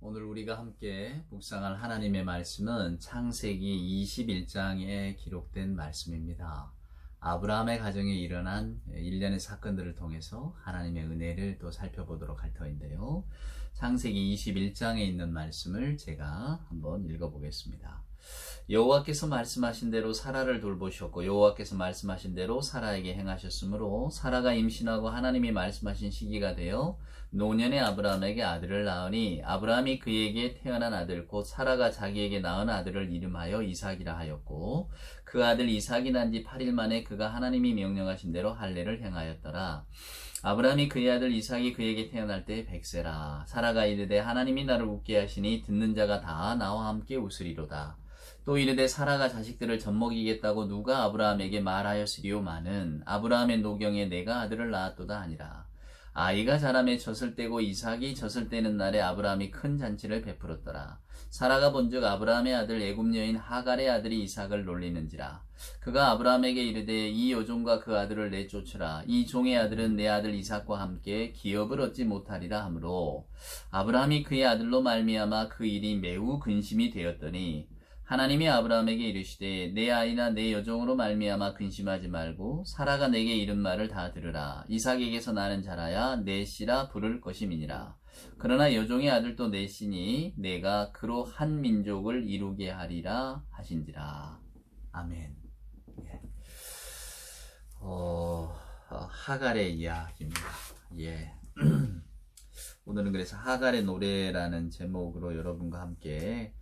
오늘 우리가 함께 묵상할 하나님의 말씀은 창세기 21장에 기록된 말씀입니다. 아브라함의 가정에 일어난 일련의 사건들을 통해서 하나님의 은혜를 또 살펴보도록 할 터인데요. 창세기 21장에 있는 말씀을 제가 한번 읽어보겠습니다. 여호와께서 말씀하신 대로 사라를 돌보셨고 여호와께서 말씀하신 대로 사라에게 행하셨으므로 사라가 임신하고 하나님이 말씀하신 시기가 되어 노년의 아브라함에게 아들을 낳으니 아브라함이 그에게 태어난 아들 곧 사라가 자기에게 낳은 아들을 이름하여 이삭이라 하였고 그 아들 이삭이 난 지 8일 만에 그가 하나님이 명령하신 대로 할례를 행하였더라. 아브라함이 그의 아들 이삭이 그에게 태어날 때 100세라. 사라가 이르되 하나님이 나를 웃게 하시니 듣는 자가 다 나와 함께 웃으리로다. 또 이르되 사라가 자식들을 젖먹이겠다고 누가 아브라함에게 말하였으리오마는 아브라함의 노경에 내가 아들을 낳았도다 아니라. 아이가 자라매 젖을 떼고 이삭이 젖을 떼는 날에 아브라함이 큰 잔치를 베풀었더라. 사라가 본즉 아브라함의 아들 애굽 여인 하갈의 아들이 이삭을 놀리는지라. 그가 아브라함에게 이르되 이 여종과 그 아들을 내쫓으라. 이 종의 아들은 내 아들 이삭과 함께 기업을 얻지 못하리라 하므로 아브라함이 그의 아들로 말미암아 그 일이 매우 근심이 되었더니 하나님이 아브라함에게 이르시되 내 아이나 내 여종으로 말미암아 근심하지 말고 사라가 내게 이른 말을 다 들으라. 이삭에게서 나는 자라야 내 씨라 부를 것임이니라. 그러나 여종의 아들도 내 씨니 내가 그로 한 민족을 이루게 하리라 하신지라. 아멘. 예. 하갈의 이야기입니다. 예. 오늘은 그래서 하갈의 노래라는 제목으로 여러분과 함께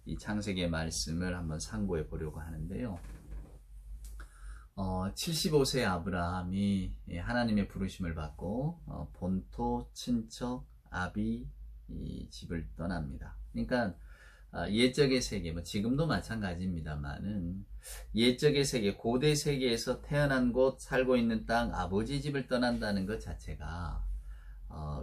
이 창세기의 말씀을 한번 상고해 보려고 하는데요. 75세 아브라함이 하나님의 부르심을 받고 본토, 친척, 아비 이 집을 떠납니다. 그러니까 옛적의 세계, 지금도 마찬가지입니다만은 옛적의 세계, 고대 세계에서 태어난 곳, 살고 있는 땅, 아버지 집을 떠난다는 것 자체가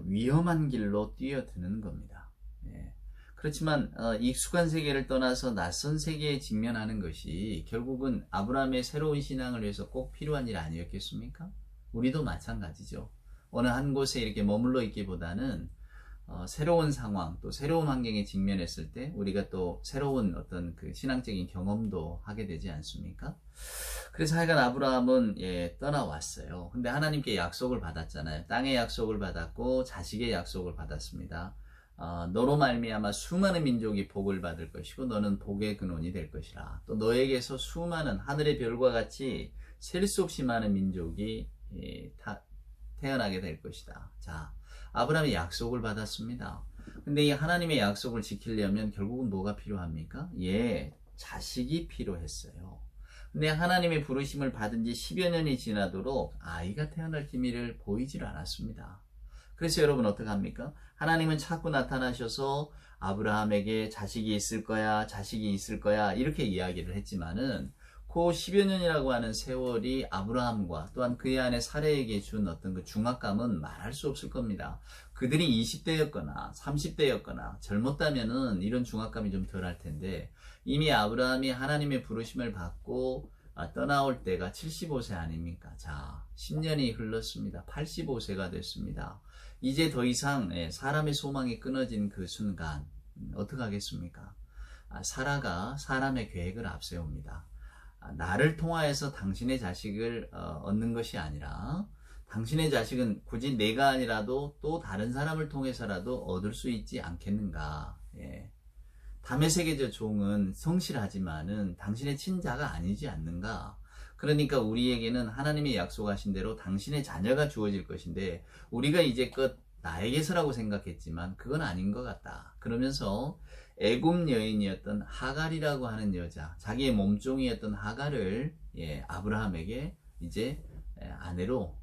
위험한 길로 뛰어드는 겁니다. 예. 그렇지만 익숙한 세계를 떠나서 낯선 세계에 직면하는 것이 결국은 아브라함의 새로운 신앙을 위해서 꼭 필요한 일 아니었겠습니까? 우리도 마찬가지죠. 어느 한 곳에 이렇게 머물러 있기보다는 새로운 상황 또 새로운 환경에 직면했을 때 우리가 또 새로운 어떤 그 신앙적인 경험도 하게 되지 않습니까? 그래서 하여간 아브라함은 떠나왔어요. 근데 하나님께 약속을 받았잖아요. 땅의 약속을 받았고 자식의 약속을 받았습니다. 너로 말미암아 수많은 민족이 복을 받을 것이고 너는 복의 근원이 될 것이라. 또 너에게서 수많은 하늘의 별과 같이 셀 수 없이 많은 민족이 태어나게 될 것이다. 자, 아브라함이 약속을 받았습니다. 근데 이 하나님의 약속을 지키려면 결국은 뭐가 필요합니까? 자식이 필요했어요. 근데 하나님의 부르심을 받은 지 10여 년이 지나도록 아이가 태어날 기미를 보이질 않았습니다. 그래서 여러분 어떡합니까? 하나님은 자꾸 나타나셔서 아브라함에게 자식이 있을 거야 이렇게 이야기를 했지만은 그 10여 년이라고 하는 세월이 아브라함과 또한 그의 아내 사라에게 준 어떤 그 중압감은 말할 수 없을 겁니다. 그들이 20대였거나 30대였거나 젊었다면은 이런 중압감이 좀 덜할 텐데 이미 아브라함이 하나님의 부르심을 받고 떠나올 때가 75세 아닙니까? 자, 10년이 흘렀습니다. 85세가 됐습니다. 이제 더 이상 사람의 소망이 끊어진 그 순간 어떻게 하겠습니까? 사라가 사람의 계획을 앞세웁니다. 나를 통하여서 당신의 자식을 얻는 것이 아니라 당신의 자식은 굳이 내가 아니라도 또 다른 사람을 통해서라도 얻을 수 있지 않겠는가. 다메섹의 저 종은 성실하지만은 당신의 친자가 아니지 않는가. 그러니까 우리에게는 하나님이 약속하신 대로 당신의 자녀가 주어질 것인데 우리가 이제껏 나에게서라고 생각했지만 그건 아닌 것 같다. 그러면서 애굽 여인이었던 하갈이라고 하는 여자, 자기의 몸종이었던 하갈을 아브라함에게 이제 아내로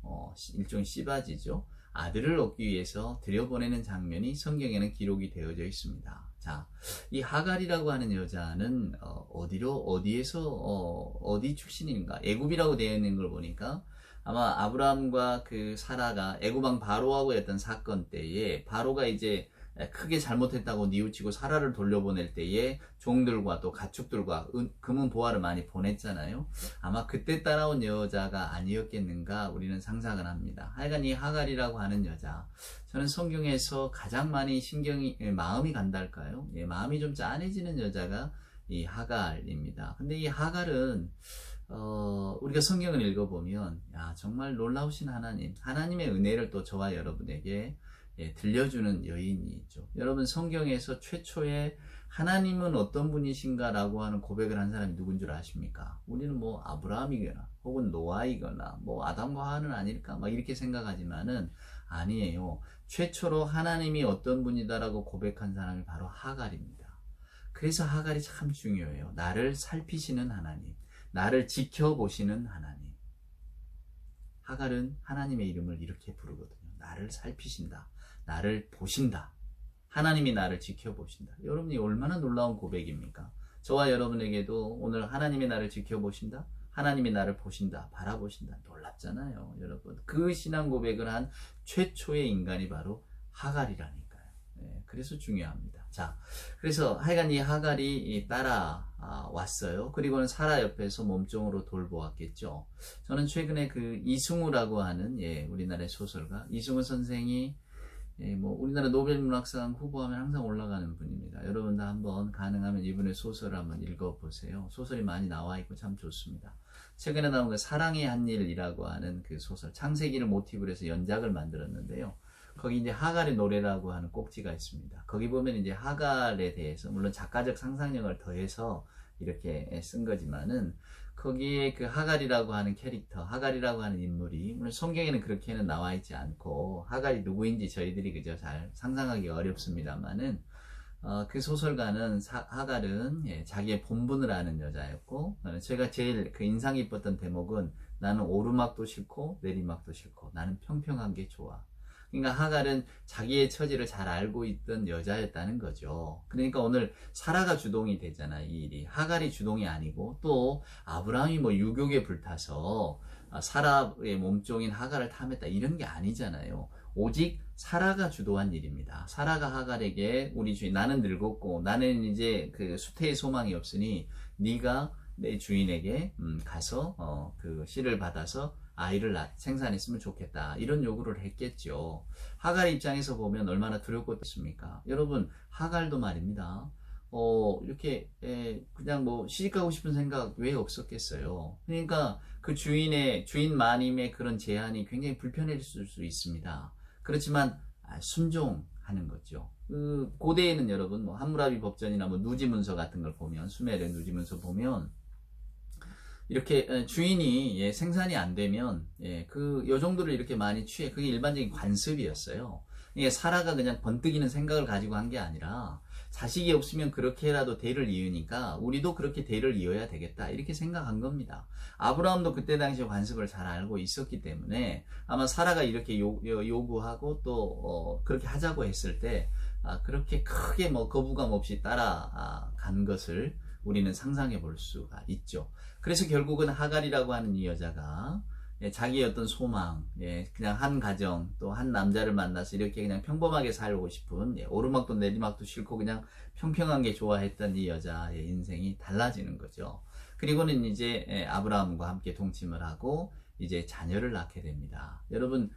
일종의 씨바지죠. 아들을 얻기 위해서 들여보내는 장면이 성경에는 기록이 되어져 있습니다. 자, 이 하갈이라고 하는 여자는 어디에서 어디 출신인가? 애굽이라고 되어 있는 걸 보니까 아마 아브라함과 그 사라가 애굽 왕 바로하고 했던 사건 때에 바로가 이제 크게 잘못했다고 뉘우치고 사라를 돌려보낼 때에 종들과 또 가축들과 금은 보화를 많이 보냈잖아요. 아마 그때 따라온 여자가 아니었겠는가 우리는 상상을 합니다. 하여간 이 하갈이라고 하는 여자, 저는 성경에서 가장 많이 마음이 간달까요? 예, 마음이 좀 짠해지는 여자가 이 하갈입니다. 근데 이 하갈은 우리가 성경을 읽어보면 정말 놀라우신 하나님의 은혜를 또 저와 여러분에게 들려주는 여인이 있죠. 여러분 성경에서 최초에 하나님은 어떤 분이신가라고 하는 고백을 한 사람이 누군 줄 아십니까? 우리는 뭐 아브라함이거나 혹은 노아이거나 뭐 아담과 하와는 아닐까 막 이렇게 생각하지만은 아니에요. 최초로 하나님이 어떤 분이다라고 고백한 사람이 바로 하갈입니다. 그래서 하갈이 참 중요해요. 나를 살피시는 하나님, 나를 지켜보시는 하나님. 하갈은 하나님의 이름을 이렇게 부르거든요. 나를 살피신다. 나를 보신다. 하나님이 나를 지켜보신다. 여러분이 얼마나 놀라운 고백입니까? 저와 여러분에게도 오늘 하나님이 나를 지켜보신다. 하나님이 나를 보신다. 바라보신다. 놀랍잖아요. 여러분. 그 신앙 고백을 한 최초의 인간이 바로 하갈이라니까요. 그래서 중요합니다. 자, 그래서 하여간 이 하갈이 따라왔어요. 그리고는 사라 옆에서 몸종으로 돌보았겠죠. 저는 최근에 그 이승우라고 하는 우리나라의 소설가 이승우 선생이 뭐 우리나라 노벨문학상 후보하면 항상 올라가는 분입니다. 여러분도 한번 가능하면 이분의 소설을 한번 읽어보세요. 소설이 많이 나와 있고 참 좋습니다. 최근에 나온 그 사랑의 한 일이라고 하는 그 소설, 창세기를 모티브로 해서 연작을 만들었는데요. 거기 이제 하갈의 노래라고 하는 꼭지가 있습니다. 거기 보면 이제 하갈에 대해서 물론 작가적 상상력을 더해서 이렇게 쓴 거지만은 거기에 그 하갈이라고 하는 캐릭터, 하갈이라고 하는 인물이 물론 성경에는 그렇게는 나와 있지 않고 하갈이 누구인지 저희들이 그저 잘 상상하기 어렵습니다만은 그 소설가는 하갈은 자기의 본분을 아는 여자였고 제가 제일 그 인상 깊었던 대목은 나는 오르막도 싫고 내리막도 싫고 나는 평평한 게 좋아. 그러니까 하갈은 자기의 처지를 잘 알고 있던 여자였다는 거죠. 그러니까 오늘 사라가 주동이 되잖아, 이 일이. 하갈이 주동이 아니고 또 아브라함이 뭐 유욕에 불타서 사라의 몸종인 하갈을 탐했다 이런 게 아니잖아요. 오직 사라가 주도한 일입니다. 사라가 하갈에게 우리 주인 나는 늙었고 나는 이제 그 수태의 소망이 없으니 네가 내 주인에게 가서 그 씨를 받아서 아이를 생산했으면 좋겠다 이런 요구를 했겠죠. 하갈 입장에서 보면 얼마나 두렵겠습니까? 여러분 하갈도 말입니다. 이렇게 그냥 뭐 시집가고 싶은 생각 왜 없었겠어요? 그러니까 그 주인 마님의 그런 제안이 굉장히 불편했을 수 있습니다. 그렇지만 순종하는 거죠. 그 고대에는 여러분 뭐 함무라비 법전이나 뭐 누지문서 같은 걸 보면 수메르 누지문서 보면 이렇게 주인이 생산이 안 되면 그 여종들을 이렇게 많이 취해 그게 일반적인 관습이었어요. 이게 사라가 그냥 번뜩이는 생각을 가지고 한 게 아니라 자식이 없으면 그렇게라도 대를 이으니까 우리도 그렇게 대를 이어야 되겠다 이렇게 생각한 겁니다. 아브라함도 그때 당시에 관습을 잘 알고 있었기 때문에 아마 사라가 이렇게 요구하고 또 그렇게 하자고 했을 때 그렇게 크게 뭐 거부감 없이 따라간 것을 우리는 상상해 볼 수가 있죠. 그래서 결국은 하갈이라고 하는 이 여자가 자기의 어떤 소망, 그냥 한 가정, 또 한 남자를 만나서 이렇게 그냥 평범하게 살고 싶은, 오르막도 내리막도 싫고 그냥 평평한 게 좋아했던 이 여자의 인생이 달라지는 거죠. 그리고는 이제 아브라함과 함께 동침을 하고 이제 자녀를 낳게 됩니다. 여러분,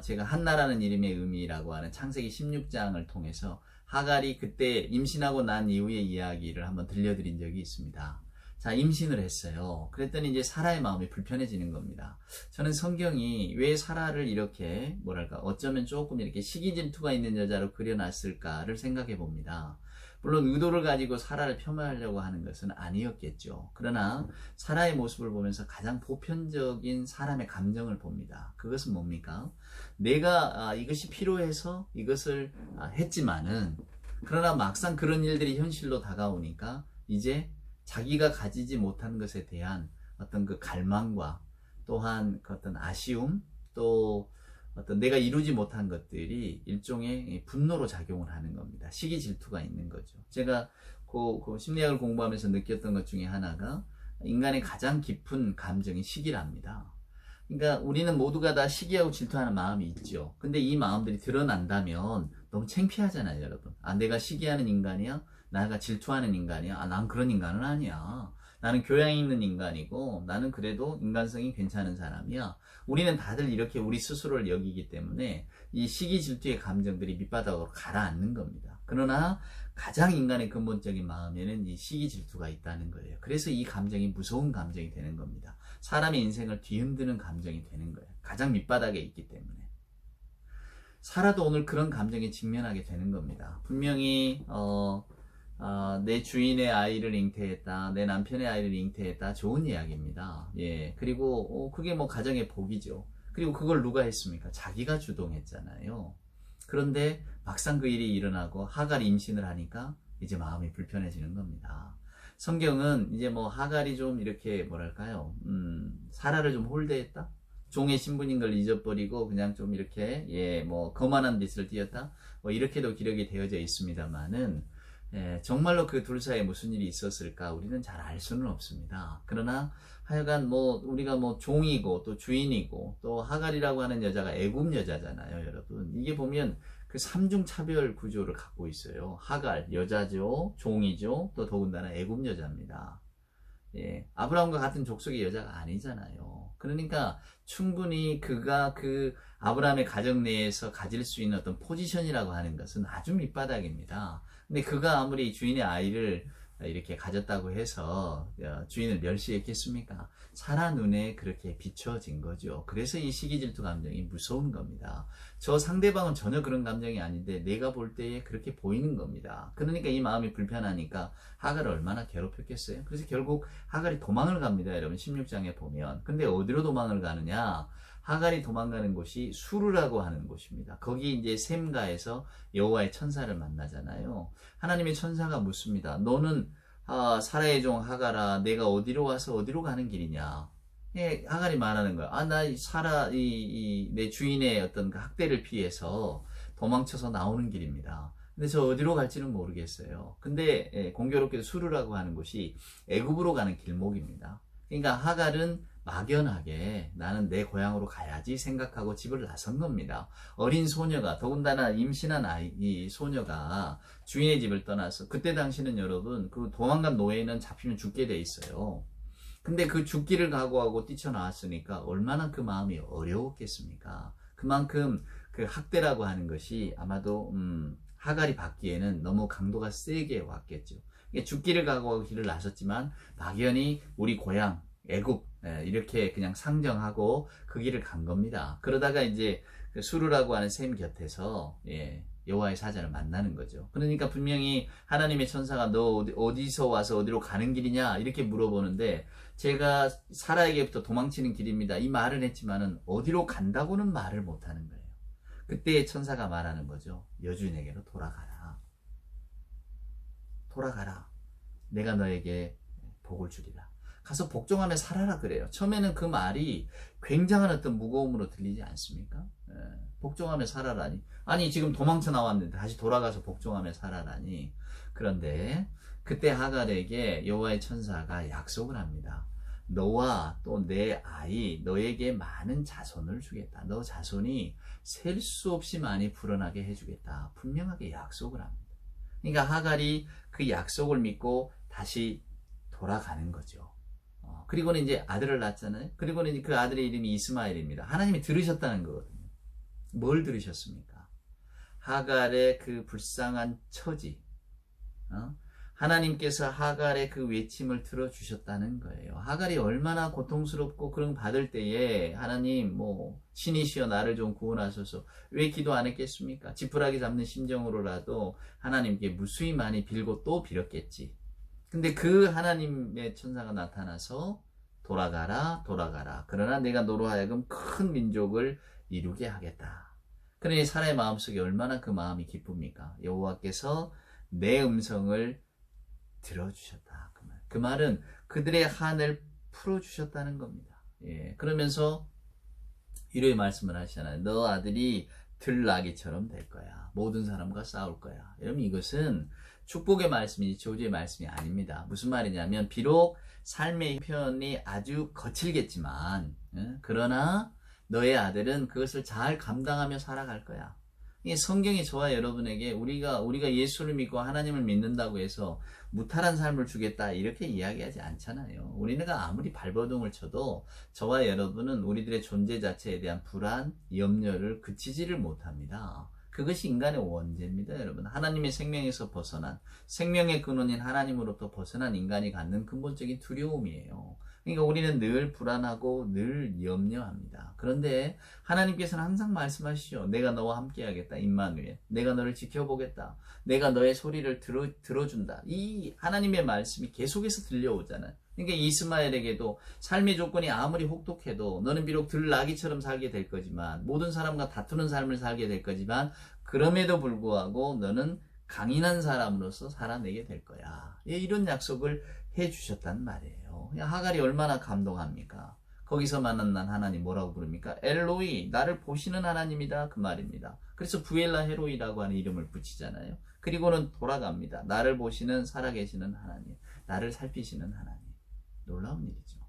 제가 한나라는 이름의 의미라고 하는 창세기 16장을 통해서 하갈이 그때 임신하고 난 이후의 이야기를 한번 들려드린 적이 있습니다. 자, 임신을 했어요. 그랬더니 이제 사라의 마음이 불편해지는 겁니다. 저는 성경이 왜 사라를 이렇게 어쩌면 조금 이렇게 시기 질투가 있는 여자로 그려놨을까를 생각해 봅니다. 물론 의도를 가지고 사라를 폄하하려고 하는 것은 아니었겠죠. 그러나 사라의 모습을 보면서 가장 보편적인 사람의 감정을 봅니다. 그것은 뭡니까? 내가 이것이 필요해서 이것을 했지만은 그러나 막상 그런 일들이 현실로 다가오니까 이제 자기가 가지지 못한 것에 대한 어떤 그 갈망과 또한 그 어떤 아쉬움 또 어떤 내가 이루지 못한 것들이 일종의 분노로 작용을 하는 겁니다. 시기 질투가 있는 거죠. 제가 그 심리학을 공부하면서 느꼈던 것 중에 하나가 인간의 가장 깊은 감정이 시기랍니다. 그러니까 우리는 모두가 다 시기하고 질투하는 마음이 있죠. 근데 이 마음들이 드러난다면 너무 창피하잖아요, 여러분. 아, 내가 시기하는 인간이야? 내가 질투하는 인간이야? 아, 난 그런 인간은 아니야. 나는 교양 있는 인간이고, 나는 그래도 인간성이 괜찮은 사람이야. 우리는 다들 이렇게 우리 스스로를 여기기 때문에 이 시기 질투의 감정들이 밑바닥으로 가라앉는 겁니다. 그러나 가장 인간의 근본적인 마음에는 이 시기 질투가 있다는 거예요. 그래서 이 감정이 무서운 감정이 되는 겁니다. 사람의 인생을 뒤흔드는 감정이 되는 거예요. 가장 밑바닥에 있기 때문에. 살아도 오늘 그런 감정에 직면하게 되는 겁니다. 분명히 내 주인의 아이를 잉태했다, 내 남편의 아이를 잉태했다, 좋은 이야기입니다. 예, 그리고 그게 뭐 가정의 복이죠. 그리고 그걸 누가 했습니까? 자기가 주동했잖아요. 그런데 막상 그 일이 일어나고 하갈이 임신을 하니까 이제 마음이 불편해지는 겁니다. 성경은 이제 뭐 하갈이 좀 이렇게 뭐랄까요, 사라를 좀 홀대했다, 종의 신분인 걸 잊어버리고 그냥 좀 이렇게 뭐 거만한 짓을 띄었다, 뭐 이렇게도 기록이 되어져 있습니다만은 정말로 그 둘 사이에 무슨 일이 있었을까 우리는 잘 알 수는 없습니다. 그러나 하여간 뭐 우리가 뭐 종이고 또 주인이고 또 하갈이라고 하는 여자가 애굽 여자잖아요, 여러분. 이게 보면 그 삼중 차별 구조를 갖고 있어요. 하갈 여자죠, 종이죠, 또 더군다나 애굽 여자입니다. 예, 아브라함과 같은 족속의 여자가 아니잖아요. 그러니까 충분히 그가 그 아브라함의 가정 내에서 가질 수 있는 어떤 포지션이라고 하는 것은 아주 밑바닥입니다. 근데 그가 아무리 주인의 아이를 이렇게 가졌다고 해서 주인을 멸시했겠습니까? 사라 눈에 그렇게 비춰진 거죠. 그래서 이 시기 질투 감정이 무서운 겁니다. 저 상대방은 전혀 그런 감정이 아닌데 내가 볼 때에 그렇게 보이는 겁니다. 그러니까 이 마음이 불편하니까 하갈을 얼마나 괴롭혔겠어요? 그래서 결국 하갈이 도망을 갑니다, 여러분. 16장에 보면. 근데 어디로 도망을 가느냐? 하갈이 도망가는 곳이 수르라고 하는 곳입니다. 거기 이제 셈가에서 여호와의 천사를 만나잖아요. 하나님의 천사가 묻습니다. 너는 사라의 종 하갈아, 내가 어디로 와서 어디로 가는 길이냐? 예, 하갈이 말하는 거야. 나 사라 내 주인의 어떤 그 학대를 피해서 도망쳐서 나오는 길입니다. 근데 저 어디로 갈지는 모르겠어요. 근데 공교롭게도 수르라고 하는 곳이 애굽으로 가는 길목입니다. 그러니까 하갈은 막연하게 나는 내 고향으로 가야지 생각하고 집을 나선 겁니다. 어린 소녀가, 더군다나 임신한 이 소녀가 주인의 집을 떠나서, 그때 당시는 여러분 그 도망간 노예는 잡히면 죽게 돼 있어요. 근데 그 죽기를 각오하고 뛰쳐나왔으니까 얼마나 그 마음이 어려웠겠습니까? 그만큼 그 학대라고 하는 것이 아마도 하갈이 받기에는 너무 강도가 세게 왔겠죠. 죽기를 각오하고 길을 나섰지만 막연히 우리 고향 애굽 이렇게 그냥 상정하고 그 길을 간 겁니다. 그러다가 이제 그 수르라고 하는 셈 곁에서 여호와의 사자를 만나는 거죠. 그러니까 분명히 하나님의 천사가 너 어디서 와서 어디로 가는 길이냐 이렇게 물어보는데, 제가 사라에게부터 도망치는 길입니다 이 말은 했지만은 어디로 간다고는 말을 못하는 거예요. 그때 천사가 말하는 거죠. 여주인에게로 돌아가라. 돌아가라. 내가 너에게 복을 주리라. 가서 복종하며 살아라 그래요. 처음에는 그 말이 굉장한 어떤 무거움으로 들리지 않습니까? 복종하며 살아라니. 아니 지금 도망쳐 나왔는데 다시 돌아가서 복종하며 살아라니. 그런데 그때 하갈에게 여호와의 천사가 약속을 합니다. 너와 또 내 아이, 너에게 많은 자손을 주겠다. 너 자손이 셀 수 없이 많이 불어나게 해주겠다. 분명하게 약속을 합니다. 그러니까 하갈이 그 약속을 믿고 다시 돌아가는 거죠. 그리고는 이제 아들을 낳았잖아요. 그리고는 이제 그 아들의 이름이 이스마엘입니다. 하나님이 들으셨다는 거거든요. 뭘 들으셨습니까? 하갈의 그 불쌍한 처지, 하나님께서 하갈의 그 외침을 들어주셨다는 거예요. 하갈이 얼마나 고통스럽고 그런 받을 때에 하나님 신이시여 나를 좀 구원하소서 왜 기도 안 했겠습니까? 지푸라기 잡는 심정으로라도 하나님께 무수히 많이 빌고 또 빌었겠지. 근데 그 하나님의 천사가 나타나서 돌아가라 돌아가라. 그러나 내가 너로 하여금 큰 민족을 이루게 하겠다. 그러니 사라의 마음속에 얼마나 그 마음이 기쁩니까? 여호와께서 내 음성을 들어주셨다. 그 말은 그들의 한을 풀어주셨다는 겁니다. 그러면서 이로의 말씀을 하시잖아요. 너 아들이 들나귀처럼 될 거야. 모든 사람과 싸울 거야. 여러분 이것은 축복의 말씀이 저주의 말씀이 아닙니다. 무슨 말이냐면 비록 삶의 편이 아주 거칠겠지만 그러나 너의 아들은 그것을 잘 감당하며 살아갈 거야. 이 성경이 저와 여러분에게 우리가 예수를 믿고 하나님을 믿는다고 해서 무탈한 삶을 주겠다 이렇게 이야기하지 않잖아요. 우리가 아무리 발버둥을 쳐도 저와 여러분은 우리들의 존재 자체에 대한 불안, 염려를 그치지를 못합니다. 그것이 인간의 원죄입니다, 여러분. 하나님의 생명에서 벗어난, 생명의 근원인 하나님으로부터 벗어난 인간이 갖는 근본적인 두려움이에요. 그러니까 우리는 늘 불안하고 늘 염려합니다. 그런데 하나님께서는 항상 말씀하시죠. 내가 너와 함께하겠다, 임마누엘. 내가 너를 지켜보겠다. 내가 너의 소리를 들어준다. 이 하나님의 말씀이 계속해서 들려오잖아요. 그러니까 이스마엘에게도 삶의 조건이 아무리 혹독해도 너는 비록 들나귀처럼 살게 될 거지만 모든 사람과 다투는 삶을 살게 될 거지만 그럼에도 불구하고 너는 강인한 사람으로서 살아내게 될 거야. 이런 약속을 해주셨단 말이에요. 하갈이 얼마나 감동합니까? 거기서 만난 하나님 뭐라고 부릅니까? 엘로이, 나를 보시는 하나님이다 그 말입니다. 그래서 부엘라 헤로이라고 하는 이름을 붙이잖아요. 그리고는 돌아갑니다. 나를 보시는 살아계시는 하나님, 나를 살피시는 하나님. 놀라운 일이죠.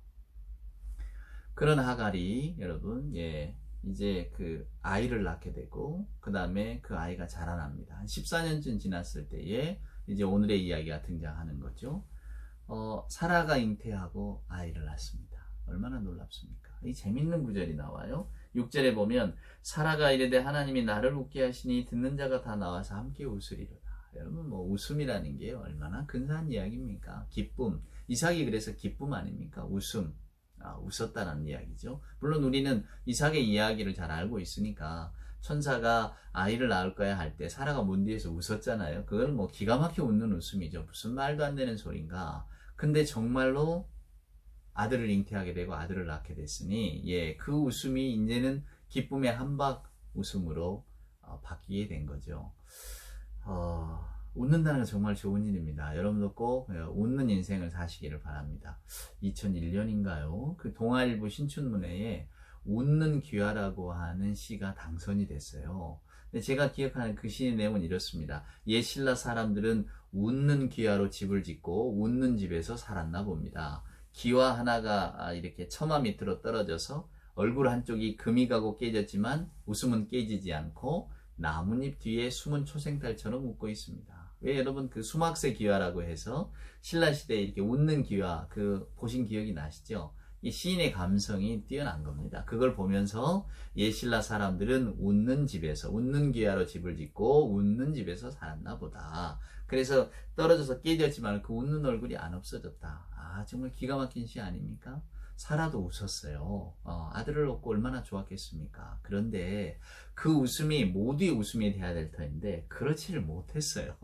그런 하갈이 여러분 이제 그 아이를 낳게 되고 그 다음에 그 아이가 자라납니다. 한 14년쯤 지났을 때에 이제 오늘의 이야기가 등장하는 거죠. 사라가 잉태하고 아이를 낳습니다. 얼마나 놀랍습니까? 이 재밌는 구절이 나와요. 6절에 보면 사라가 이르되 하나님이 나를 웃게 하시니 듣는 자가 다 나와서 함께 웃으리로다. 여러분 웃음이라는 게 얼마나 근사한 이야기입니까? 기쁨. 이삭이 그래서 기쁨 아닙니까? 웃음. 웃었다는 이야기죠. 물론 우리는 이삭의 이야기를 잘 알고 있으니까 천사가 아이를 낳을 거야 할 때 사라가 문 뒤에서 웃었잖아요. 그걸 기가 막혀 웃는 웃음이죠. 무슨 말도 안 되는 소린가. 근데 정말로 아들을 잉태하게 되고 아들을 낳게 됐으니 그 웃음이 이제는 기쁨의 한박 웃음으로 바뀌게 된 거죠. 웃는다는 건 정말 좋은 일입니다. 여러분도 꼭 웃는 인생을 사시기를 바랍니다. 2001년인가요? 그 동아일보 신춘문예에 웃는 귀화라고 하는 시가 당선이 됐어요. 근데 제가 기억하는 그 시의 내용은 이렇습니다. 옛 신라 사람들은 웃는 귀화로 집을 짓고 웃는 집에서 살았나 봅니다. 귀화 하나가 이렇게 처마 밑으로 떨어져서 얼굴 한쪽이 금이 가고 깨졌지만 웃음은 깨지지 않고 나뭇잎 뒤에 숨은 초생달처럼 웃고 있습니다. 왜 여러분 그 수막새 기와라고 해서 신라시대에 이렇게 웃는 기와 보신 기억이 나시죠? 이 시인의 감성이 뛰어난 겁니다. 그걸 보면서 옛 신라 사람들은 웃는 집에서 웃는 기와로 집을 짓고 웃는 집에서 살았나 보다. 그래서 떨어져서 깨졌지만 그 웃는 얼굴이 안 없어졌다. 정말 기가 막힌 시 아닙니까? 사라도 웃었어요. 아들을 얻고 얼마나 좋았겠습니까? 그런데 그 웃음이 모두의 웃음이 돼야 될 터인데 그렇지를 못했어요.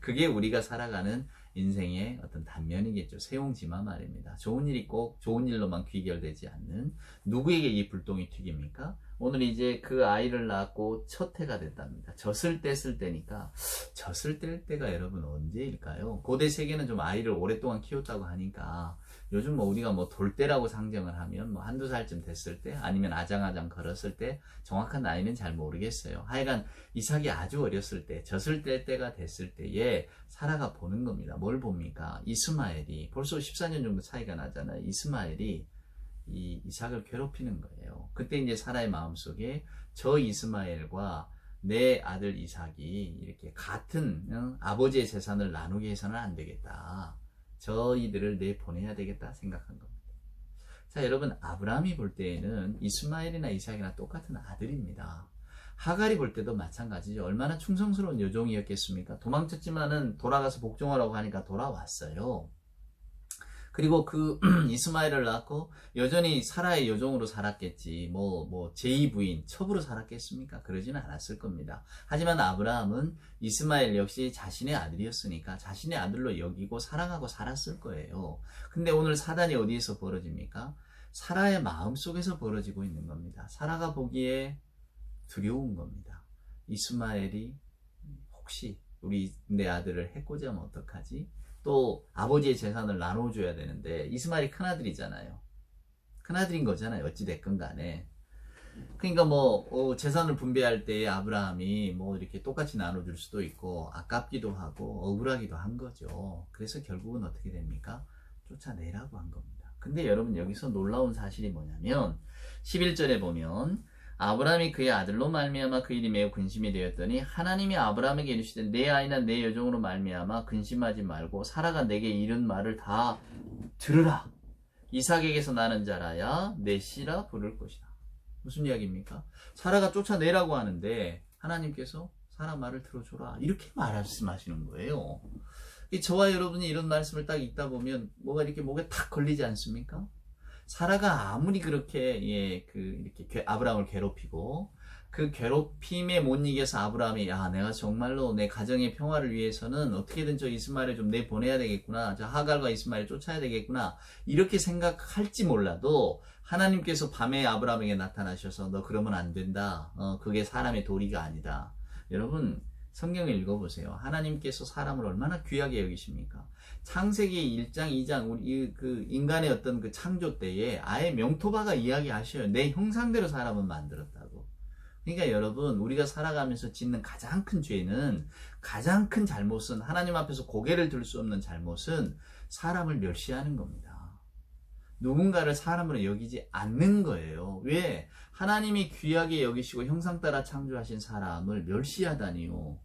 그게 우리가 살아가는 인생의 어떤 단면이겠죠. 세용지마 말입니다. 좋은 일이 꼭 좋은 일로만 귀결되지 않는 누구에게 이 불똥이 튀깁니까? 오늘 이제 그 아이를 낳고 첫 해가 됐답니다. 젖을 뗐을 때니까 젖을 뗄 때가 여러분 언제일까요? 고대 세계는 좀 아이를 오랫동안 키웠다고 하니까 요즘 우리가 돌대라고 상정을 하면 한두 살쯤 됐을 때 아니면 아장아장 걸었을 때 정확한 나이는 잘 모르겠어요. 하여간 이삭이 아주 어렸을 때 젖을 뗄 때가 됐을 때에 사라가 보는 겁니다. 뭘 봅니까? 이스마엘이 벌써 14년 정도 차이가 나잖아요. 이스마엘이 이 이삭을 괴롭히는 거예요. 그때 이제 사라의 마음속에 저 이스마엘과 내 아들 이삭이 이렇게 같은 아버지의 재산을 나누게 해서는 안 되겠다. 저희들을 내보내야 되겠다 생각한 겁니다. 자, 여러분 아브라함이 볼 때에는 이스마엘이나 이삭이나 똑같은 아들입니다. 하갈이 볼 때도 마찬가지죠. 얼마나 충성스러운 여종이었겠습니까? 도망쳤지만은 돌아가서 복종하라고 하니까 돌아왔어요. 그리고 그 이스마엘을 낳고 여전히 사라의 여종으로 살았겠지. 제2부인 첩으로 살았겠습니까? 그러지는 않았을 겁니다. 하지만 아브라함은 이스마엘 역시 자신의 아들이었으니까 자신의 아들로 여기고 사랑하고 살았을 거예요. 근데 오늘 사단이 어디에서 벌어집니까? 사라의 마음속에서 벌어지고 있는 겁니다. 사라가 보기에 두려운 겁니다. 이스마엘이 혹시 내 아들을 해코지 하면 어떡하지? 또 아버지의 재산을 나눠줘야 되는데 이스마엘이 큰아들이잖아요. 큰아들인 거잖아요. 어찌됐건 간에. 그러니까 뭐 재산을 분배할 때 아브라함이 뭐 이렇게 똑같이 나눠줄 수도 있고 아깝기도 하고 억울하기도 한 거죠. 그래서 결국은 어떻게 됩니까? 쫓아내라고 한 겁니다. 근데 여러분 여기서 놀라운 사실이 뭐냐면 11절에 보면 아브라함이 그의 아들로 말미암아 그 일이 매우 근심이 되었더니 하나님이 아브라함에게 이르시되 내 아이나 내 여종으로 말미암아 근심하지 말고 사라가 내게 이른 말을 다 들으라. 이삭에게서 나는 자라야 내 씨라 부를 것이다. 무슨 이야기입니까? 사라가 쫓아내라고 하는데 하나님께서 사라 말을 들어줘라. 이렇게 말씀하시는 거예요. 저와 여러분이 이런 말씀을 딱 읽다 보면 뭐가 이렇게 목에 탁 걸리지 않습니까? 사라가 아무리 그렇게 이렇게 아브라함을 괴롭히고 그 괴롭힘에 못 이겨서 아브라함이 야 내가 정말로 내 가정의 평화를 위해서는 어떻게든 저 이스마엘을 좀 내보내야 되겠구나, 저 하갈과 이스마엘을 쫓아야 되겠구나 이렇게 생각할지 몰라도 하나님께서 밤에 아브라함에게 나타나셔서 너 그러면 안 된다, 그게 사람의 도리가 아니다. 여러분 성경을 읽어보세요. 하나님께서 사람을 얼마나 귀하게 여기십니까? 창세기 1장, 2장, 우리 그 인간의 어떤 그 창조 때에 아예 명토바가 이야기하셔요. 내 형상대로 사람은 만들었다고. 그러니까 여러분, 우리가 살아가면서 짓는 가장 큰 죄는, 가장 큰 잘못은, 하나님 앞에서 고개를 들 수 없는 잘못은 사람을 멸시하는 겁니다. 누군가를 사람으로 여기지 않는 거예요. 왜? 하나님이 귀하게 여기시고 형상 따라 창조하신 사람을 멸시하다니요.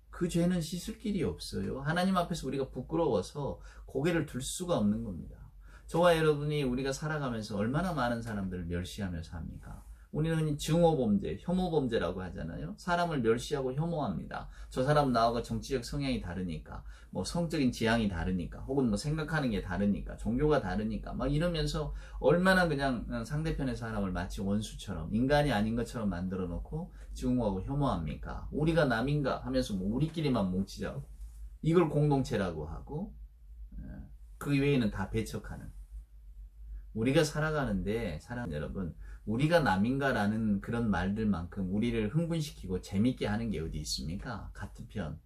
그 죄는 씻을 길이 없어요. 하나님 앞에서 우리가 부끄러워서 고개를 들 수가 없는 겁니다. 저와 여러분이 우리가 살아가면서 얼마나 많은 사람들을 멸시하며 삽니까? 우리는 증오범죄, 혐오범죄라고 하잖아요. 사람을 멸시하고 혐오합니다. 저 사람 나하고 정치적 성향이 다르니까, 뭐 성적인 지향이 다르니까, 혹은 뭐 생각하는 게 다르니까, 종교가 다르니까, 막 이러면서 얼마나 그냥 상대편의 사람을 마치 원수처럼, 인간이 아닌 것처럼 만들어 놓고 증오하고 혐오합니까? 우리가 남인가 하면서 뭐 우리끼리만 뭉치자고, 이걸 공동체라고 하고, 그 외에는 다 배척하는. 우리가 살아가는데, 여러분, 우리가 남인가라는 그런 말들만큼 우리를 흥분시키고 재밌게 하는 게 어디 있습니까? 같은 편.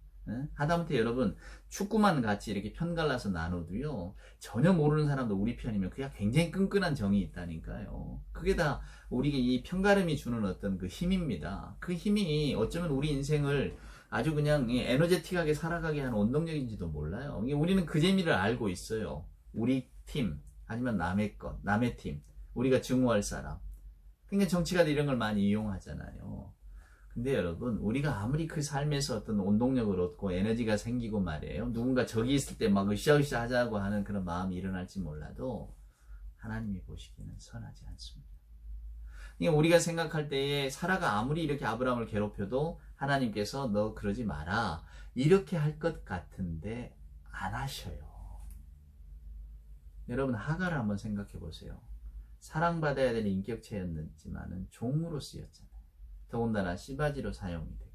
하다못해 여러분, 축구만 같이 이렇게 편 갈라서 나눠도요, 전혀 모르는 사람도 우리 편이면 그게 굉장히 끈끈한 정이 있다니까요. 그게 다 우리가 이 편가름이 주는 어떤 그 힘입니다. 그 힘이 어쩌면 우리 인생을 아주 그냥 에너제틱하게 살아가게 하는 원동력인지도 몰라요. 우리는 그 재미를 알고 있어요. 우리 팀, 아니면 남의 것, 남의 팀, 우리가 증오할 사람. 그러니까 정치가들 이런 걸 많이 이용하잖아요. 근데 여러분, 우리가 아무리 그 삶에서 어떤 원동력을 얻고 에너지가 생기고 말이에요. 누군가 저기 있을 때 막 으쌰으쌰 하자고 하는 그런 마음이 일어날지 몰라도 하나님이 보시기에는 선하지 않습니다. 그러니까 우리가 생각할 때에 사라가 아무리 이렇게 아브라함을 괴롭혀도 하나님께서 너 그러지 마라 이렇게 할 것 같은데 안 하셔요. 여러분, 하갈을 한번 생각해 보세요. 사랑받아야 될 인격체였지만은 종으로 쓰였잖아요. 더군다나 씨바지로 사용이 됐고,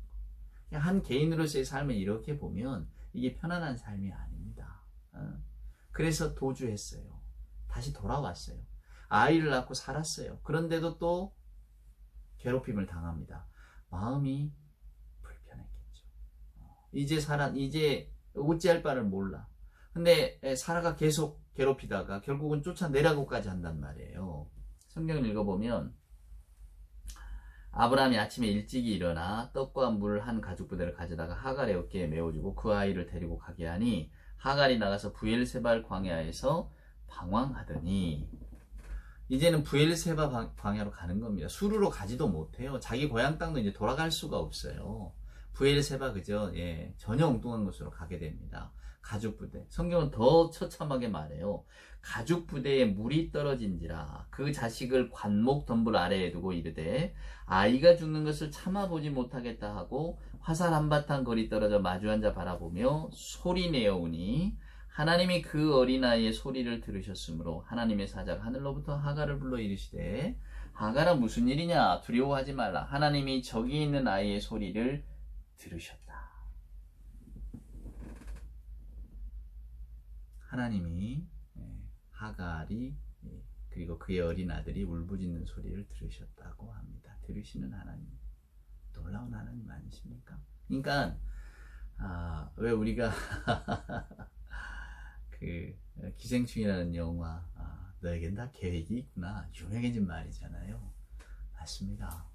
한 개인으로서의 삶을 이렇게 보면 이게 편안한 삶이 아닙니다. 그래서 도주했어요. 다시 돌아왔어요. 아이를 낳고 살았어요. 그런데도 또 괴롭힘을 당합니다. 마음이 불편했겠죠. 이제 어찌할 바를 몰라. 근데 사라가 계속 괴롭히다가 결국은 쫓아내라고까지 한단 말이에요. 성경을 읽어보면 아브라함이 아침에 일찍이 일어나 떡과 물 한 가죽 부대를 가져다가 하갈의 어깨에 메어주고 그 아이를 데리고 가게 하니 하갈이 나가서 부엘세발 광야에서 방황하더니, 이제는 부엘세바 광야로 가는 겁니다. 수르로 가지도 못해요. 자기 고향 땅도 이제 돌아갈 수가 없어요. 부엘세바 그죠? 예, 전혀 엉뚱한 곳으로 가게 됩니다. 가죽 부대. 성경은 더 처참하게 말해요. 가죽 부대에 물이 떨어진지라 그 자식을 관목 덤불 아래에 두고 이르되 아이가 죽는 것을 참아보지 못하겠다 하고 화살 한바탕 거리 떨어져 마주 앉아 바라보며 소리 내어오니 하나님이 그 어린아이의 소리를 들으셨으므로 하나님의 사자가 하늘로부터 하갈을 불러 이르시되 하갈아 무슨 일이냐, 두려워하지 말라, 하나님이 저기 있는 아이의 소리를 들으셨다. 하나님이 하갈이 그리고 그의 어린 아들이 울부짖는 소리를 들으셨다고 합니다. 들으시는 하나님, 놀라운 하나님 아니십니까? 그러니까 왜 우리가 그 기생충이라는 영화, 너에겐 다 계획이 있구나, 유명해진 말이잖아요. 맞습니다.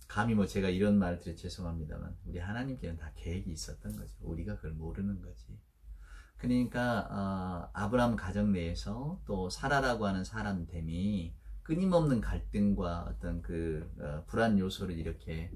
감히 뭐 제가 이런 말을 드려 죄송합니다만 우리 하나님께는 다 계획이 있었던 거죠. 우리가 그걸 모르는 거지. 그러니까 아브라함 가정 내에서 또 사라라고 하는 사람됨이 끊임없는 갈등과 어떤 불안 요소를 이렇게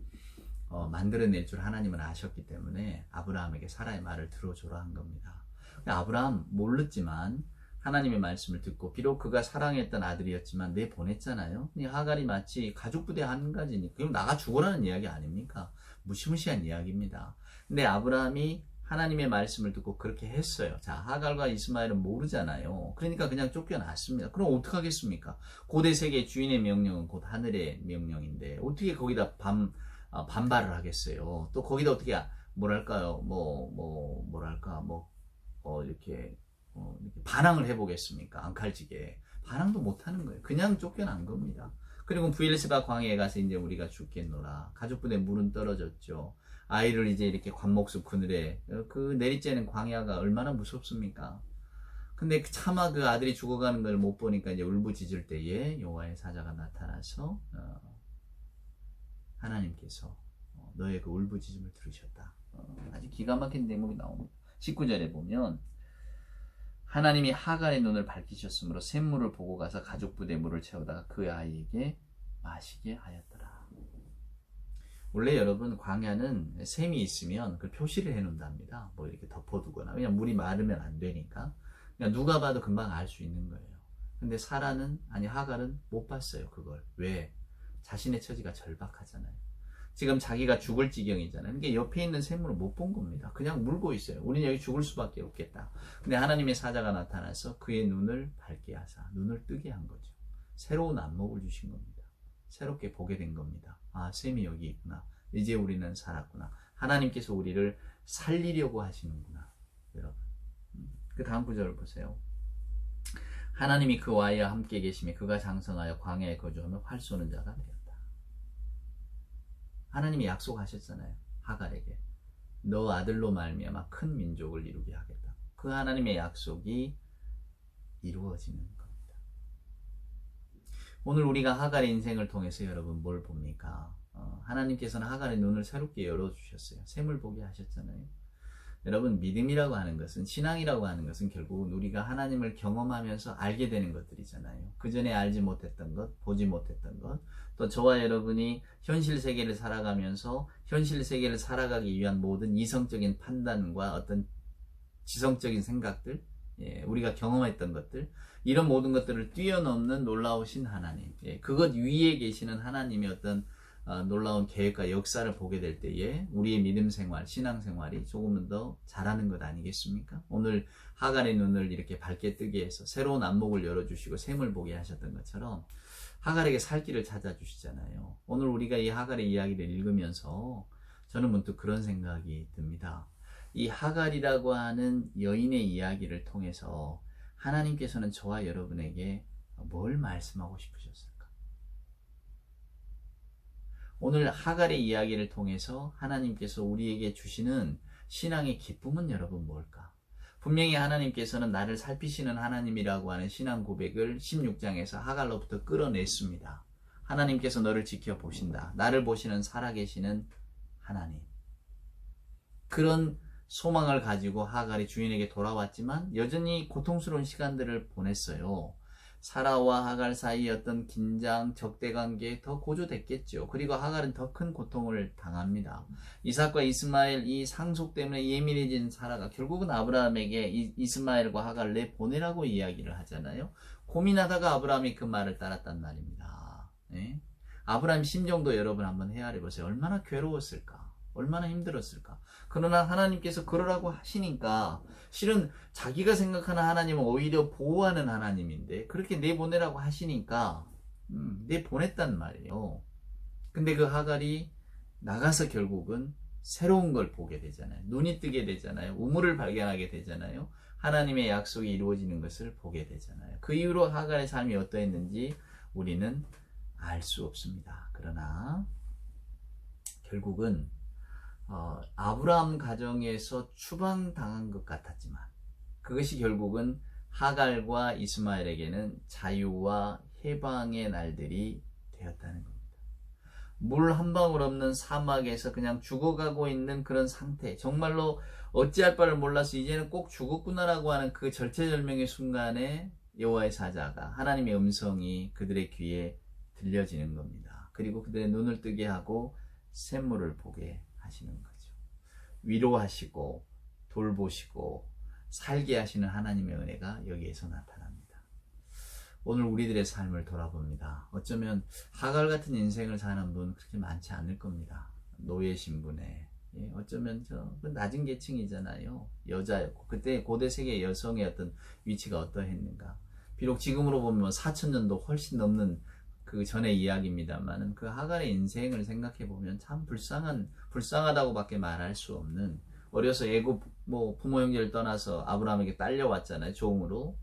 만들어낼 줄 하나님은 아셨기 때문에 아브라함에게 사라의 말을 들어줘라 한 겁니다. 아브라함 몰랐지만 하나님의 말씀을 듣고 비록 그가 사랑했던 아들이었지만 내보냈잖아요. 하갈이 마치 가족부대 한 가지니까 그럼 나가 죽어라는 이야기 아닙니까? 무시무시한 이야기입니다. 근데 아브라함이 하나님의 말씀을 듣고 그렇게 했어요. 자, 하갈과 이스마엘은 모르잖아요. 그러니까 그냥 쫓겨났습니다. 그럼 어떡하겠습니까? 고대 세계의 주인의 명령은 곧 하늘의 명령인데 어떻게 거기다 반발을 하겠어요. 또 거기다 어떻게 뭐랄까요? 이렇게 반항을 해보겠습니까? 앙칼지게 반항도 못하는 거예요. 그냥 쫓겨난 겁니다. 그리고 브엘세바 광야에 가서 이제 우리가 죽겠노라. 가족분의 물은 떨어졌죠. 아이를 이제 이렇게 관목수 그늘에 그 내리쬐는 광야가 얼마나 무섭습니까? 근데 차마 그 아들이 죽어가는 걸 못 보니까 이제 울부짖을 때에 여호와의 사자가 나타나서 하나님께서 너의 그 울부짖음을 들으셨다. 아주 기가 막힌 대목이 나옵니다. 19절에 보면 하나님이 하갈의 눈을 밝히셨으므로 샘물을 보고 가서 가족부대 물을 채우다가 그 아이에게 마시게 하였더라. 원래 여러분 광야는 샘이 있으면 그 표시를 해놓는답니다. 뭐 이렇게 덮어두거나 그냥 물이 마르면 안 되니까 그냥 누가 봐도 금방 알 수 있는 거예요. 근데 하갈은 못 봤어요. 그걸. 왜? 자신의 처지가 절박하잖아요. 지금 자기가 죽을 지경이잖아요. 그러니까 옆에 있는 샘물을 못 본 겁니다. 그냥 물고 있어요. 우리는 여기 죽을 수밖에 없겠다. 근데 하나님의 사자가 나타나서 그의 눈을 밝게 하사 눈을 뜨게 한 거죠. 새로운 안목을 주신 겁니다. 새롭게 보게 된 겁니다. 아, 샘이 여기 있구나. 이제 우리는 살았구나. 하나님께서 우리를 살리려고 하시는구나. 여러분. 그 다음 구절을 보세요. 하나님이 그와 아이와 함께 계시며 그가 장성하여 광야에 거주하며 활 쏘는 자가 되었다. 하나님이 약속하셨잖아요. 하갈에게. 너 아들로 말미암아 큰 민족을 이루게 하겠다. 그 하나님의 약속이 이루어지는 겁니다. 오늘 우리가 하갈의 인생을 통해서 여러분 뭘 봅니까? 하나님께서는 하갈의 눈을 새롭게 열어주셨어요. 샘을 보게 하셨잖아요. 여러분 믿음이라고 하는 것은 신앙이라고 하는 것은 결국은 우리가 하나님을 경험하면서 알게 되는 것들이잖아요. 그 전에 알지 못했던 것, 보지 못했던 것, 또 저와 여러분이 현실 세계를 살아가면서 현실 세계를 살아가기 위한 모든 이성적인 판단과 어떤 지성적인 생각들, 우리가 경험했던 것들, 이런 모든 것들을 뛰어넘는 놀라우신 하나님, 그것 위에 계시는 하나님의 어떤 놀라운 계획과 역사를 보게 될 때에 우리의 믿음 생활, 신앙 생활이 조금은 더 잘하는 것 아니겠습니까? 오늘 하갈의 눈을 이렇게 밝게 뜨게 해서 새로운 안목을 열어주시고 샘을 보게 하셨던 것처럼 하갈에게 살 길을 찾아주시잖아요. 오늘 우리가 이 하갈의 이야기를 읽으면서 저는 문득 그런 생각이 듭니다. 이 하갈이라고 하는 여인의 이야기를 통해서 하나님께서는 저와 여러분에게 뭘 말씀하고 싶으셨을까? 오늘 하갈의 이야기를 통해서 하나님께서 우리에게 주시는 신앙의 기쁨은 여러분 뭘까? 분명히 하나님께서는 나를 살피시는 하나님이라고 하는 신앙 고백을 16장에서 하갈로부터 끌어냈습니다. 하나님께서 너를 지켜보신다. 나를 보시는 살아계시는 하나님. 그런 소망을 가지고 하갈이 주인에게 돌아왔지만 여전히 고통스러운 시간들을 보냈어요. 사라와 하갈 사이의 어떤 긴장, 적대관계에 더 고조됐겠죠. 그리고 하갈은 더 큰 고통을 당합니다. 이삭과 이스마엘 이 상속 때문에 예민해진 사라가 결국은 아브라함에게 이스마엘과 하갈을 내보내라고 이야기를 하잖아요. 고민하다가 아브라함이 그 말을 따랐단 말입니다. 네? 아브라함 심정도 여러분 한번 헤아려 보세요. 얼마나 괴로웠을까? 얼마나 힘들었을까? 그러나 하나님께서 그러라고 하시니까 실은 자기가 생각하는 하나님은 오히려 보호하는 하나님인데 그렇게 내보내라고 하시니까 내보냈단 말이에요. 근데 그 하갈이 나가서 결국은 새로운 걸 보게 되잖아요. 눈이 뜨게 되잖아요. 우물을 발견하게 되잖아요. 하나님의 약속이 이루어지는 것을 보게 되잖아요. 그 이후로 하갈의 삶이 어떠했는지 우리는 알 수 없습니다. 그러나 결국은 아브라함 가정에서 추방당한 것 같았지만 그것이 결국은 하갈과 이스마엘에게는 자유와 해방의 날들이 되었다는 겁니다. 물 한 방울 없는 사막에서 그냥 죽어가고 있는 그런 상태, 정말로 어찌할 바를 몰라서 이제는 꼭 죽었구나라고 하는 그 절체절명의 순간에 여호와의 사자가, 하나님의 음성이 그들의 귀에 들려지는 겁니다. 그리고 그들의 눈을 뜨게 하고 샘물을 보게 하시는 거죠. 위로하시고 돌보시고 살게 하시는 하나님의 은혜가 여기에서 나타납니다. 오늘 우리들의 삶을 돌아봅니다. 어쩌면 하갈 같은 인생을 사는 분 그렇게 많지 않을 겁니다. 노예 신분에, 어쩌면 그 낮은 계층이잖아요. 여자였고, 그때 고대 세계 여성의 어떤 위치가 어떠했는가. 비록 지금으로 보면 4,000년도 훨씬 넘는 그 전의 이야기입니다만은, 그 하갈의 인생을 생각해 보면 참 불쌍하다고밖에 말할 수 없는, 어려서 애굽 부모 형제를 떠나서 아브라함에게 딸려왔잖아요, 종으로.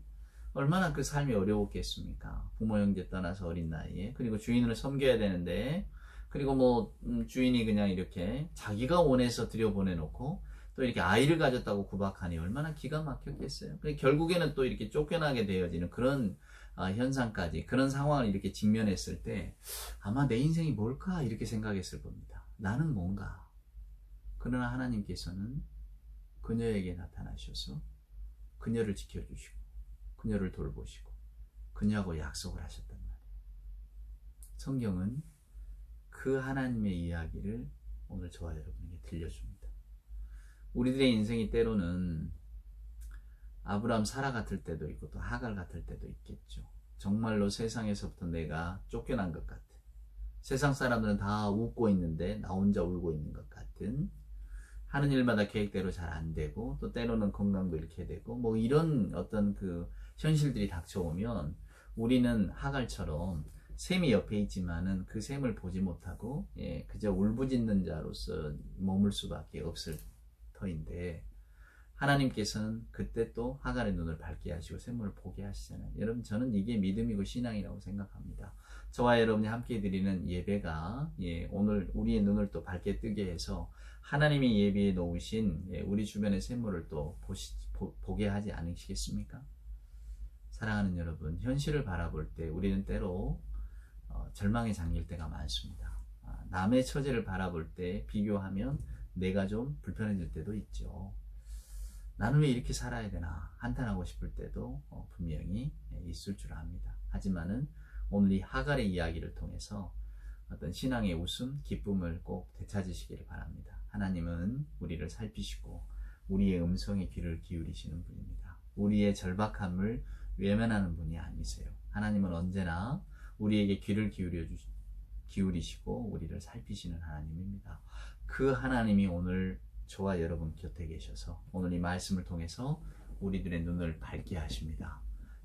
얼마나 그 삶이 어려웠겠습니까? 부모 형제 떠나서 어린 나이에. 그리고 주인을 섬겨야 되는데, 그리고 주인이 그냥 이렇게 자기가 원해서 들여보내놓고 또 이렇게 아이를 가졌다고 구박하니 얼마나 기가 막혔겠어요. 결국에는 또 이렇게 쫓겨나게 되어지는 그런 현상까지, 그런 상황을 이렇게 직면했을 때 아마 내 인생이 뭘까 이렇게 생각했을 겁니다. 나는 뭔가. 그러나 하나님께서는 그녀에게 나타나셔서 그녀를 지켜주시고 그녀를 돌보시고 그녀하고 약속을 하셨단 말이에요. 성경은 그 하나님의 이야기를 오늘 저와 여러분에게 들려줍니다. 우리들의 인생이 때로는 아브라함, 사라 같을 때도 있고 또 하갈 같을 때도 있겠죠. 정말로 세상에서부터 내가 쫓겨난 것 같은, 세상 사람들은 다 웃고 있는데 나 혼자 울고 있는 것 같은, 하는 일마다 계획대로 잘 안 되고 또 때로는 건강도 잃게 되고 이런 어떤 그 현실들이 닥쳐오면 우리는 하갈처럼 샘이 옆에 있지만은 그 샘을 보지 못하고 그저 울부짖는 자로서 머물 수밖에 없을 터인데, 하나님께서는 그때 또 하갈의 눈을 밝게 하시고 샘물을 보게 하시잖아요. 여러분, 저는 이게 믿음이고 신앙이라고 생각합니다. 저와 여러분이 함께 드리는 예배가 오늘 우리의 눈을 또 밝게 뜨게 해서 하나님이 예비해 놓으신 우리 주변의 샘물을 또 보게 하지 않으시겠습니까? 사랑하는 여러분, 현실을 바라볼 때 우리는 때로 절망에 잠길 때가 많습니다. 남의 처지를 바라볼 때 비교하면 내가 좀 불편해질 때도 있죠. 나는 왜 이렇게 살아야 되나 한탄하고 싶을 때도 분명히 있을 줄 압니다. 하지만은 오늘 이 하갈의 이야기를 통해서 어떤 신앙의 웃음, 기쁨을 꼭 되찾으시기를 바랍니다. 하나님은 우리를 살피시고 우리의 음성에 귀를 기울이시는 분입니다. 우리의 절박함을 외면하는 분이 아니세요. 하나님은 언제나 우리에게 귀를 기울이시고 우리를 살피시는 하나님입니다. 그 하나님이 오늘 저와 여러분 곁에 계셔서 오늘 이 말씀을 통해서 우리들의 눈을 밝게 하십니다.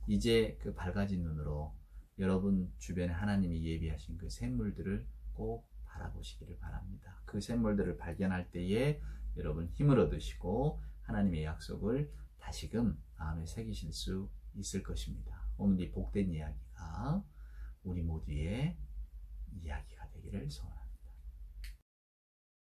이제 그 밝아진 눈으로 여러분 주변에 하나님이 예비하신 그 샘물들을 꼭 바라보시기를 바랍니다. 그 샘물들을 발견할 때에 여러분 힘을 얻으시고 하나님의 약속을 다시금 마음에 새기실 수 있을 것입니다. 오늘 이 복된 이야기가 우리 모두의 이야기가 되기를 소원합니다.